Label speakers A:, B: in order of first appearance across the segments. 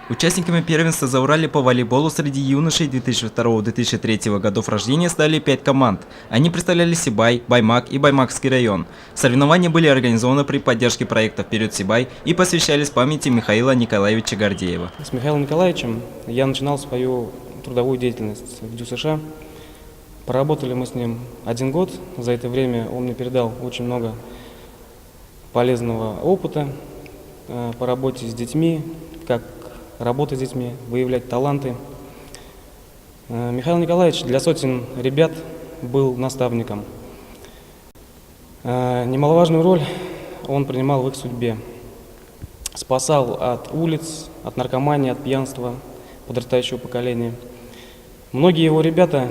A: Участниками первенства Зауралья по волейболу среди юношей 2002-2003 годов рождения стали 5 команд. Они представляли Сибай, Баймак и Баймакский район. Соревнования были организованы при поддержке проекта «Вперед Сибай» и посвящались памяти Михаила Николаевича Гордеева.
B: С Михаилом Николаевичем я начинал свою трудовую деятельность в ДЮСШ. Проработали мы с ним 1 год. За это время он мне передал очень много полезного опыта по работе с детьми, как работать с детьми, выявлять таланты. Михаил Николаевич для сотен ребят был наставником. Немаловажную роль он принимал в их судьбе. Спасал от улиц, от наркомании, от пьянства подрастающего поколения. Многие его ребята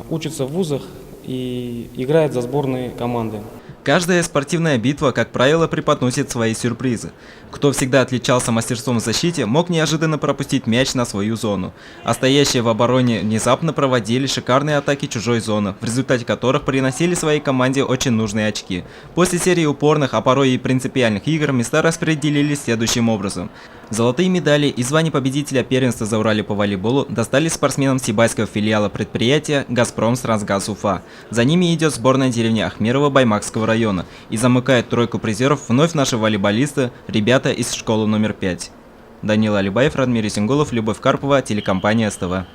B: учатся в вузах и играют за сборные команды.
A: Каждая спортивная битва, как правило, преподносит свои сюрпризы. Кто всегда отличался мастерством в защите, мог неожиданно пропустить мяч на свою зону, а стоящие в обороне внезапно проводили шикарные атаки чужой зоны, в результате которых приносили своей команде очень нужные очки. После серии упорных, а порой и принципиальных игр места распределились следующим образом. Золотые медали и звание победителя первенства Зауралья по волейболу достались спортсменам сибайского филиала предприятия «Газпром-Трансгаз Уфа». За ними идет сборная деревни Ахмерова Баймакского района, и замыкает тройку призеров вновь наши волейболисты, ребята из школы номер 5. Данила Алибаев, Радмир Исенгулов, Любовь Карпова, телекомпания СТВ.